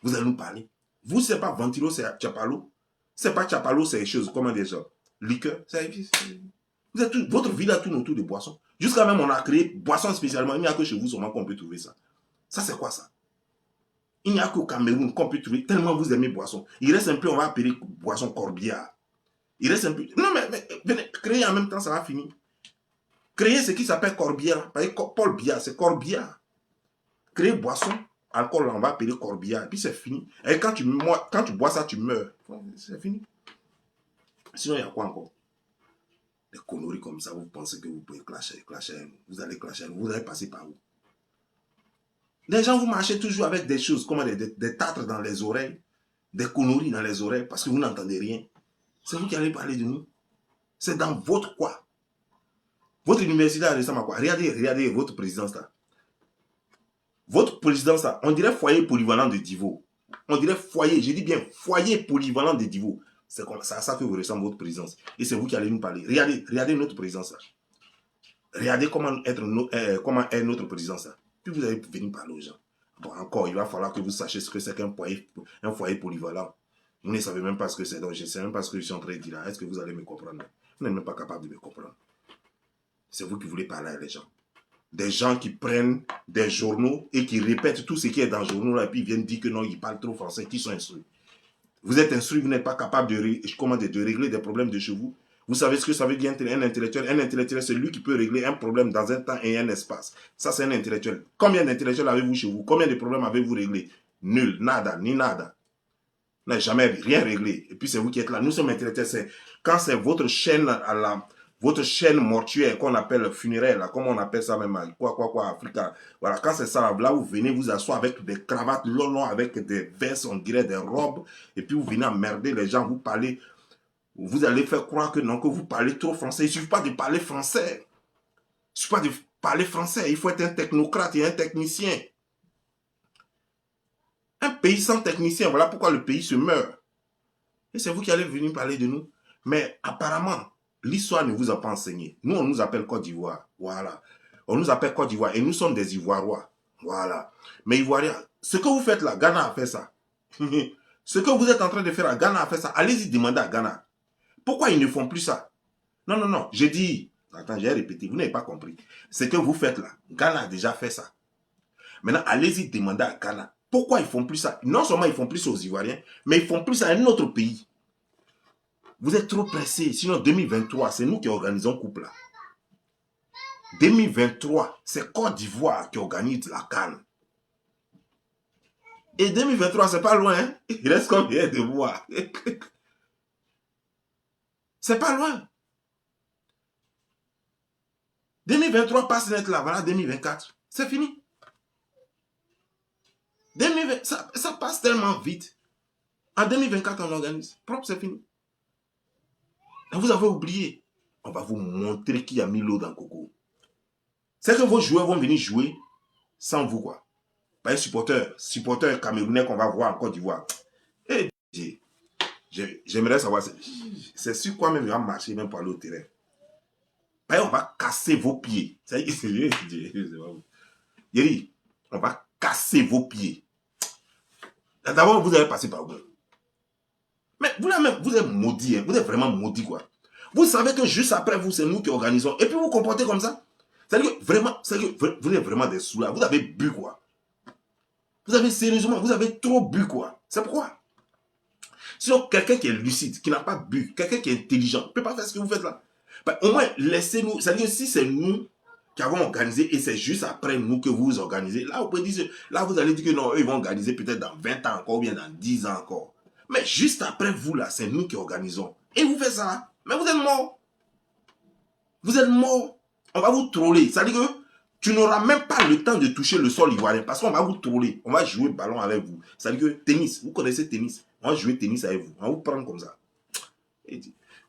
Vous allez nous parler. Vous, c'est pas ventilo, c'est chapalo. C'est pas chapalo, c'est chose, comment dire ça? Liqueur. Vous êtes votre ville a tourne autour de boissons. Jusqu'à même, on a créé boissons spécialement. Il n'y a que chez vous seulement qu'on peut trouver ça. Ça, c'est quoi ça? Il n'y a qu'au Cameroun qu'on peut trouver tellement vous aimez boissons. Il reste un peu, on va appeler boisson corbillard. Il reste un peu. Non, mais venez, créer en même temps, ça va finir. Créer ce qui s'appelle corbillard. Paul Biard, c'est corbillard. Créer boisson. Alcool, on va appeler corbillard. Et puis c'est fini. Et quand tu bois ça, tu meurs. C'est fini. Sinon, il y a quoi encore? Des conneries comme ça, vous pensez que vous pouvez clasher. Vous allez clasher. Vous allez passer par où? Les gens, vous marchez toujours avec des choses comme des tâtres dans les oreilles. Des conneries dans les oreilles parce que vous n'entendez rien. C'est vous qui allez parler de nous. C'est dans votre quoi? Votre université ressemble à quoi? Regardez votre présidence là. Votre présidence là, on dirait foyer polyvalent de Divo. On dirait foyer, je dis bien foyer polyvalent de Divo. C'est comme ça, ça que vous ressemble votre présidence. Et c'est vous qui allez nous parler. Regardez notre présidence là. Regardez comment est notre présidence là. Puis vous allez venir parler aux gens. Bon, encore, il va falloir que vous sachiez ce que c'est qu'un foyer polyvalent. Vous ne savez même pas ce que c'est. Donc, je ne sais même pas ce que je suis en train de dire là. Est-ce que vous allez me comprendre? Vous n'êtes même pas capable de me comprendre. C'est vous qui voulez parler à les gens. Des gens qui prennent des journaux et qui répètent tout ce qui est dans le journal là, et puis ils viennent dire que non, ils parlent trop français, qui sont instruits. Vous êtes instruits, vous n'êtes pas capable de régler des problèmes de chez vous. Vous savez ce que ça veut dire un intellectuel? Un intellectuel, c'est lui qui peut régler un problème dans un temps et un espace. Ça, c'est un intellectuel. Combien d'intellectuels avez-vous chez vous? Combien de problèmes avez-vous réglés? Nul, nada, ni nada. Vous n'avez jamais rien réglé. Et puis c'est vous qui êtes là. Nous sommes intellectuels. Quand c'est votre chaîne votre chaîne mortuaire qu'on appelle funéraire, là, comme on appelle ça même, Africa. Voilà, quand c'est ça, là, vous venez vous asseoir avec des cravates longs, avec des vestes, on dirait des robes, et puis vous venez emmerder les gens, vous parlez, vous allez faire croire que non, que vous parlez trop français. Il ne suffit pas de parler français. Il ne suffit pas de parler français. Il faut être un technocrate et un technicien. Un pays sans technicien, voilà pourquoi le pays se meurt. Et c'est vous qui allez venir parler de nous. Mais apparemment, l'histoire ne vous a pas enseigné. Nous, on nous appelle Côte d'Ivoire. Voilà. On nous appelle Côte d'Ivoire et nous sommes des Ivoirois. Voilà. Mais Ivoiriens, ce que vous faites là, Ghana a fait ça. Ce que vous êtes en train de faire là, Ghana a fait ça. Allez-y demander à Ghana. Pourquoi ils ne font plus ça? Non, non, non. J'ai dit, attends, j'ai répété, vous n'avez pas compris. Ce que vous faites là, Ghana a déjà fait ça. Maintenant, allez-y demander à Ghana. Pourquoi ils font plus ça? Non seulement ils font plus aux Ivoiriens, mais ils font plus à un autre pays. Vous êtes trop pressés. Sinon, 2023, c'est nous qui organisons couple là. 2023, c'est Côte d'Ivoire qui organise la CAN. Et 2023, c'est pas loin. Hein? Il reste combien de mois? C'est pas loin. 2023 passe net là, voilà 2024. C'est fini. 2020, ça passe tellement vite. En 2024, on organise. Propre, c'est fini. Et vous avez oublié. On va vous montrer qui a mis l'eau dans le coco. C'est que vos joueurs vont venir jouer sans vous, quoi. Pas un supporter camerounais qu'on va voir en Côte d'Ivoire. Et j'aimerais savoir, c'est sur quoi même il va marcher même pour aller au terrain. On va casser vos pieds. Yeri, on va casser vos pieds. D'abord, vous allez passer par où? Mais vous, là même, vous êtes maudit, hein? Vous êtes vraiment maudit, quoi. Vous savez que juste après vous, c'est nous qui organisons. Et puis vous vous comportez comme ça. C'est-à-dire que vraiment, vous êtes vraiment des sous là. Vous avez bu, quoi. Vous avez sérieusement, vous avez trop bu, quoi. C'est pourquoi. Sinon, quelqu'un qui est lucide, qui n'a pas bu, quelqu'un qui est intelligent, ne peut pas faire ce que vous faites là. Ben, au moins, laissez-nous. C'est-à-dire que si c'est nous qui avons organisé et c'est juste après nous que vous organisez, là, vous pouvez dire, là, vous allez dire que non, eux, ils vont organiser peut-être dans 20 ans encore ou bien dans 10 ans encore. Mais juste après vous, là, c'est nous qui organisons. Et vous faites ça. Mais vous êtes mort. Vous êtes mort. On va vous troller. C'est-à-dire que tu n'auras même pas le temps de toucher le sol ivoirien parce qu'on va vous troller. On va jouer ballon avec vous. C'est-à-dire que tennis, vous connaissez tennis. On va jouer tennis avec vous. On va vous prendre comme ça. Et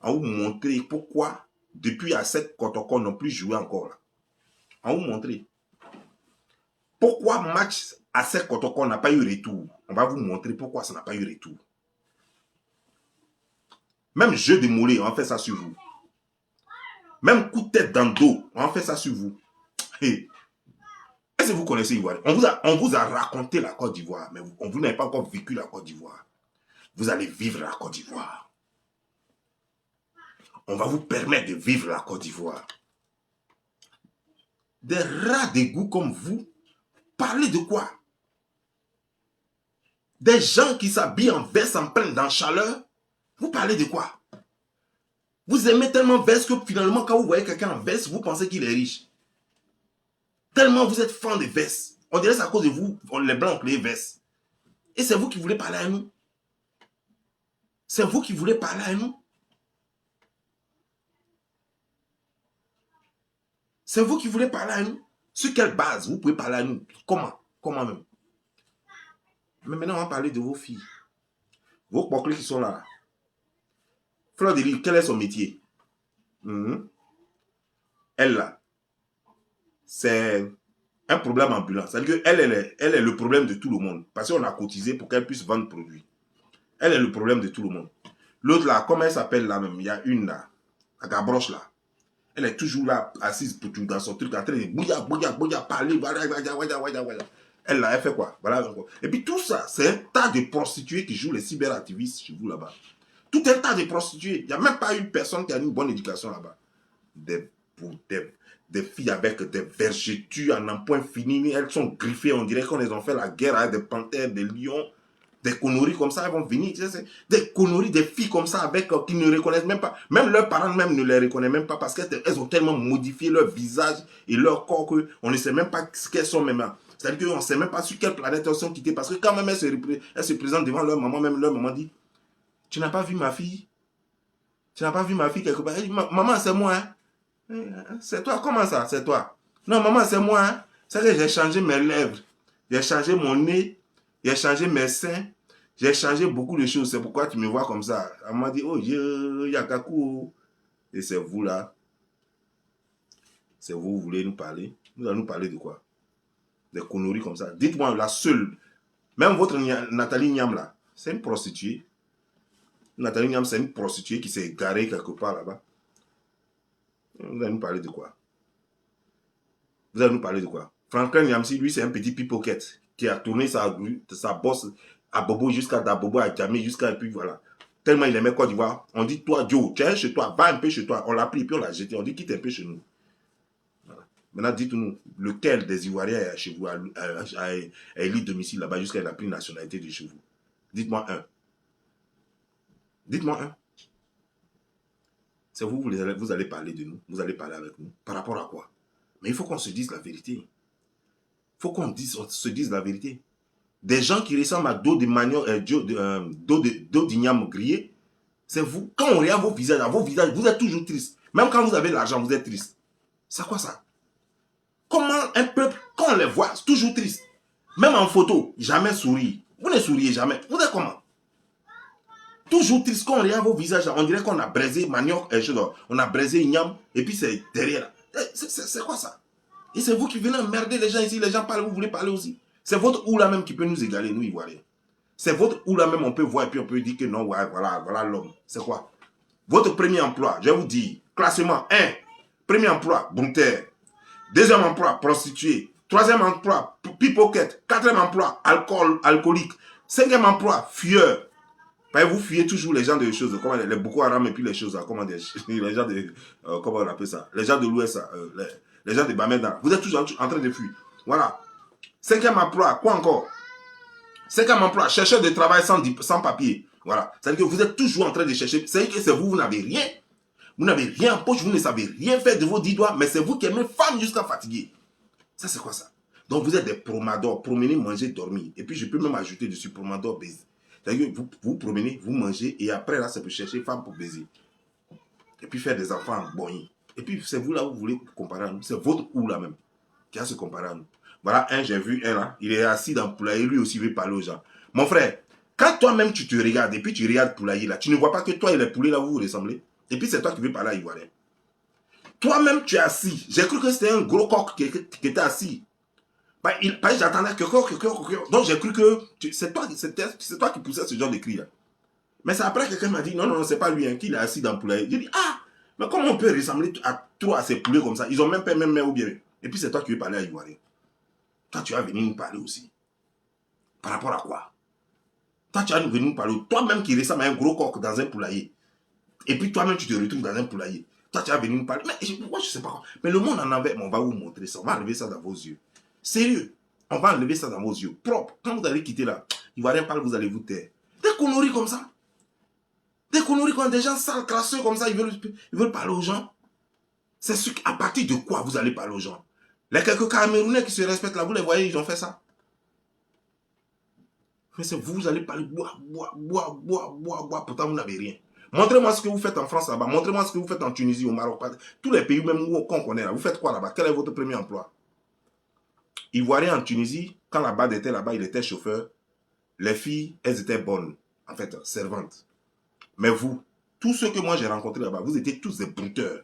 on va vous montrer pourquoi, depuis à cette Kotoko, n'ont plus joué encore là. On va vous montrer. Pourquoi match à cette Kotoko n'a pas eu retour. On va vous montrer pourquoi ça n'a pas eu retour. Même jeu de mollet, on va faire ça sur vous. Même coup de tête dans le dos, on va faire ça sur vous. Hey. Est-ce que vous connaissez l'Ivoire? On vous a raconté la Côte d'Ivoire, mais vous n'avez pas encore vécu la Côte d'Ivoire. Vous allez vivre la Côte d'Ivoire. On va vous permettre de vivre la Côte d'Ivoire. Des rats d'égout comme vous, parlez de quoi? Des gens qui s'habillent en veste en pleine dans la chaleur, vous parlez de quoi? Vous aimez tellement veste que finalement, quand vous voyez quelqu'un en veste, vous pensez qu'il est riche. Tellement vous êtes fan de vestes. On dirait c'est à cause de vous, les blancs, les vestes. Et c'est vous qui voulez parler à nous. C'est vous qui voulez parler à nous. C'est vous qui voulez parler à nous. Sur quelle base vous pouvez parler à nous? Comment? Comment même? Mais maintenant, on va parler de vos filles. Vos porclés qui sont là. Fleur de Lys, quel est son métier? Elle là, c'est un problème ambulant. C'est-à-dire qu'elle elle est le problème de tout le monde. Parce qu'on a cotisé pour qu'elle puisse vendre produits. Elle est le problème de tout le monde. L'autre là, comment elle s'appelle là même? Il y a une là, la Gabroche là. Elle est toujours là, assise dans son truc, en train de bouilla, parler. Elle là, elle fait quoi? Voilà. Et puis tout ça, c'est un tas de prostituées qui jouent les cyberactivistes chez vous là-bas. Tout un tas de prostituées. Il n'y a même pas une personne qui a une bonne éducation là-bas. Des filles avec des vergetures en un point fini. Elles sont griffées. On dirait qu'on les a fait la guerre avec des panthères, des lions. Des conneries comme ça, elles vont venir. Des conneries, des filles comme ça avec qui ne reconnaissent même pas. Même leurs parents même ne les reconnaissent même pas parce qu'elles ont tellement modifié leur visage et leur corps qu'on ne sait même pas ce qu'elles sont même. C'est-à-dire qu'on ne sait même pas sur quelle planète elles sont quittées parce que quand même elles se présentent devant leur maman, même leur maman dit, tu n'as pas vu ma fille? Tu n'as pas vu ma fille quelque part? Elle dit, maman, c'est moi. Hein? C'est toi, comment ça? C'est toi. Non, maman, c'est moi. Hein? C'est que j'ai changé mes lèvres. J'ai changé mon nez. J'ai changé mes seins. J'ai changé beaucoup de choses. C'est pourquoi tu me vois comme ça. Elle m'a dit, oh, Yakaku. Et c'est vous là. C'est vous voulez nous parler. Nous allons nous parler de quoi? Des conneries comme ça. Dites-moi la seule. Même votre Nathalie Niam là. C'est une prostituée. Nathalie Niam, c'est une prostituée qui s'est garée quelque part là-bas. Vous allez nous parler de quoi? Vous allez nous parler de quoi? Franklin Niamsi, lui, c'est un petit pickpocket qui a tourné sa bosse à Bobo jusqu'à Dabobo, à Djamé, jusqu'à... Et puis voilà. Tellement il aimait Côte d'Ivoire. On dit, toi, Joe, tiens chez toi, va un peu chez toi. On l'a pris, puis on l'a jeté. On dit, quitte un peu chez nous. Voilà. Maintenant, dites-nous, lequel des Ivoiriens chez vous a élu domicile là-bas jusqu'à il a pris nationalité de chez vous? Dites-moi un. Dites-moi un. C'est vous, vous allez parler de nous, vous allez parler avec nous. Par rapport à quoi? Mais il faut qu'on se dise la vérité. Il faut qu'on se dise la vérité. Des gens qui ressemblent à dos de manioc, dos d'igname grillé, c'est vous. Quand on regarde vos visages, vous êtes toujours triste. Même quand vous avez l'argent, vous êtes triste. C'est quoi ça? Comment un peuple, quand on les voit, c'est toujours triste. Même en photo, jamais sourire. Vous ne souriez jamais. Vous êtes comment? Toujours triste. Quand on regarde vos visages, on dirait qu'on a braisé manioc, on a braisé igname, et puis c'est derrière. C'est quoi ça? Et c'est vous qui venez emmerder les gens ici. Les gens parlent, vous voulez parler aussi. C'est votre ou là même qui peut nous égaler, nous Ivoiriens. C'est votre ou là même, on peut voir et puis on peut dire que non, ouais, voilà l'homme. C'est quoi? Votre premier emploi, je vais vous dire, classement 1, premier emploi, brouteur. Deuxième emploi, prostituée. Troisième emploi, pickpocket. Quatrième emploi, alcoolique. Cinquième emploi, fuyeur. Vous fuyez toujours les gens de choses, comme les Boko Haram et puis les choses, comment dire, les gens de, comment on appelle ça, les gens de l'Ouest, les gens de Bamenda. Vous êtes toujours en train de fuir. Voilà. Cinquième emploi, quoi encore? Cinquième emploi, chercheur de travail sans papier. Voilà. C'est-à-dire que vous êtes toujours en train de chercher. C'est-à-dire que c'est vous, vous n'avez rien. Vous n'avez rien en poche, vous ne savez rien faire de vos 10 doigts, mais c'est vous qui aimez femme jusqu'à fatiguer. Ça, c'est quoi ça? Donc, vous êtes des promenadors, promener, manger, dormir. Et puis, je peux même ajouter dessus promenador, baiser. C'est-à-dire que vous promenez, vous mangez, et après, là, c'est pour chercher femme pour baiser. Et puis, faire des enfants en bonnie. Et puis, c'est vous là où vous voulez comparer à nous. C'est votre ou là même qui a se comparer à nous. Voilà, j'ai vu un là, il est assis dans le poulailler, lui aussi veut parler aux gens. Mon frère, quand toi-même tu te regardes, et puis tu regardes le poulailler là, tu ne vois pas que toi et les poulets là, vous vous ressemblez. Et puis, c'est toi qui veux parler à Ivoirien. Toi-même, tu es assis. J'ai cru que c'était un gros coq qui était assis. J'attendais que. Donc j'ai cru que c'est toi qui poussais ce genre de cri là. Mais c'est après que quelqu'un m'a dit non, c'est pas lui, hein, qu'il est assis dans le poulailler. J'ai dit ah, mais comment on peut ressembler à ces poulets comme ça? Ils ont même pas même mère ou bien. Et puis c'est toi qui veux parler à Ivoirien. Toi tu vas venir nous parler aussi. Par rapport à quoi? Toi tu vas venir nous parler. Toi-même qui ressemble à un gros coq dans un poulailler. Et puis toi-même tu te retrouves dans un poulailler. Toi tu vas venir nous parler. Mais moi je sais pas quoi. Mais le monde en avait, on va vous montrer ça. On va enlever ça dans vos yeux. Sérieux. On va enlever ça dans vos yeux. Propre. Quand vous allez quitter là, il va rien parler, vous allez vous taire. Des conneries comme ça. Des conneries quand des gens sales, crasseux comme ça, ils veulent parler aux gens. C'est à partir de quoi vous allez parler aux gens? Les quelques Camerounais qui se respectent là, vous les voyez, ils ont fait ça. Mais c'est vous allez parler, boire. Pourtant vous n'avez rien. Montrez-moi ce que vous faites en France là-bas. Montrez-moi ce que vous faites en Tunisie, au Maroc. Tous les pays même où on connaît là. Vous faites quoi là-bas? Quel est votre premier emploi? Ivoirien en Tunisie, quand la BAD était là-bas, il était chauffeur. Les filles, elles étaient bonnes. En fait, servantes. Mais vous, tous ceux que moi j'ai rencontrés là-bas, vous étiez tous des brouteurs.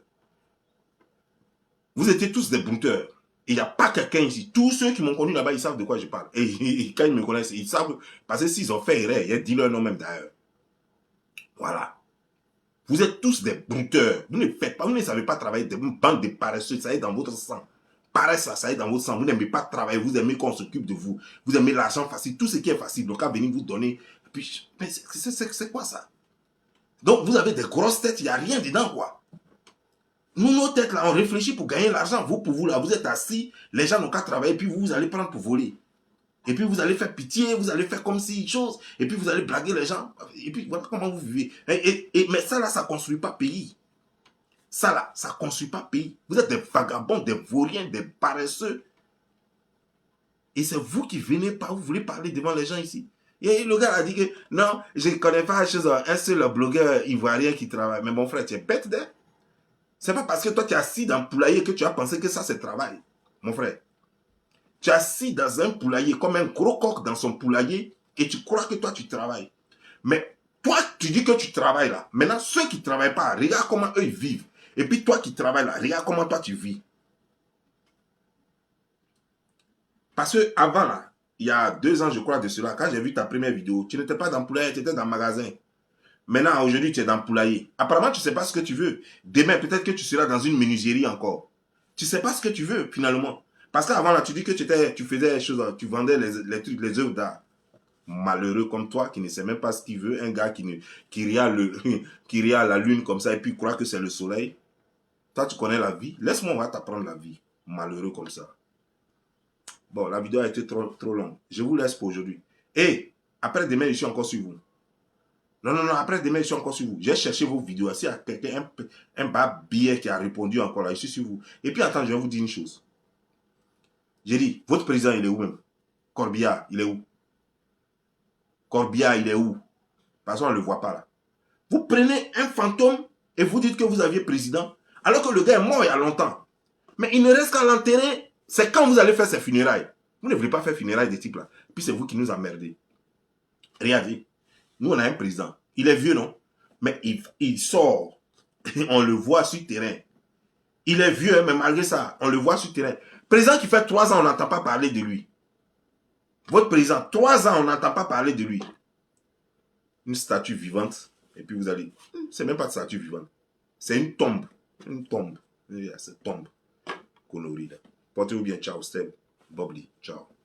Vous étiez tous des brouteurs. Il n'y a pas quelqu'un ici. Tous ceux qui m'ont connu là-bas, ils savent de quoi je parle. Et quand ils me connaissent, ils savent. Parce que s'ils ont fait erreur, ils disent leur nom même d'ailleurs. Voilà. Vous êtes tous des brouteurs. Vous ne faites pas, vous ne savez pas travailler. Des bandes de paresseux, ça est dans votre sang. Paresse, ça est dans votre sang. Vous n'aimez pas travailler, vous aimez qu'on s'occupe de vous. Vous aimez l'argent facile, tout ce qui est facile. Donc, à venir vous donner. Puis, c'est quoi ça? Donc, vous avez des grosses têtes, il n'y a rien dedans, quoi. Nous, nos têtes, là, on réfléchit pour gagner l'argent. Vous, pour vous, là, vous êtes assis, les gens n'ont qu'à travailler, puis vous allez prendre pour voler. Et puis, vous allez faire pitié, vous allez faire comme si chose, et puis vous allez blaguer les gens. Et puis, voilà comment vous vivez. Mais ça, là, ça ne construit pas pays. Ça, là, ça ne construit pas pays. Vous êtes des vagabonds, des vauriens, des paresseux. Et c'est vous qui venez pas, vous voulez parler devant les gens ici. Et le gars a dit que non, je ne connais pas un seul blogueur ivoirien qui travaille. Mais mon frère, tu es bête d'être. C'est pas parce que toi tu es assis dans un poulailler que tu as pensé que ça c'est travail. Mon frère. Tu es assis dans un poulailler comme un gros coq dans son poulailler et tu crois que toi tu travailles. Mais toi tu dis que tu travailles là. Maintenant ceux qui ne travaillent pas, regarde comment eux ils vivent. Et puis toi qui travailles là, regarde comment toi tu vis. Parce que avant là, il y a 2 ans je crois de cela, quand j'ai vu ta première vidéo, tu n'étais pas dans le poulailler, tu étais dans le magasin. Maintenant, aujourd'hui, tu es dans le poulailler. Apparemment, tu ne sais pas ce que tu veux. Demain, peut-être que tu seras dans une menuiserie encore. Tu ne sais pas ce que tu veux, finalement. Parce qu'avant, là, tu dis que tu faisais des choses, tu vendais les trucs, les œuvres d'art. Malheureux comme toi, qui ne sait même pas ce qu'il veut. Un gars qui regarde la lune comme ça et puis croit que c'est le soleil. Toi, tu connais la vie. Laisse-moi, on va t'apprendre la vie. Malheureux comme ça. Bon, la vidéo a été trop longue. Je vous laisse pour aujourd'hui. Et après demain, je suis encore sur vous. Non, non, non, après demain, je suis encore sur vous. J'ai cherché vos vidéos. S'il y a quelqu'un, un bas billet qui a répondu encore là, je suis sur vous. Et puis, attends, je vais vous dire une chose. J'ai dit, votre président, il est où même? Corbillard, il est où? Corbillard, il est où? Parce qu'on ne le voit pas là. Vous prenez un fantôme et vous dites que vous aviez président, alors que le gars est mort il y a longtemps. Mais il ne reste qu'à l'enterrer. C'est quand vous allez faire ses funérailles. Vous ne voulez pas faire funérailles des types là. Puis c'est vous qui nous emmerdez. Regardez, nous on a un président. Il est vieux, non? Mais il sort. On le voit sur le terrain. Il est vieux, mais malgré ça, on le voit sur le terrain. Président qui fait 3 ans, on n'entend pas parler de lui. Votre président, 3 ans, on n'entend pas parler de lui. Une statue vivante. Et puis vous allez... C'est même pas de statue vivante. C'est une tombe. Une tombe. C'est une tombe colorée. Portez-vous bien. Ciao, Steve. Bob Lee. Ciao.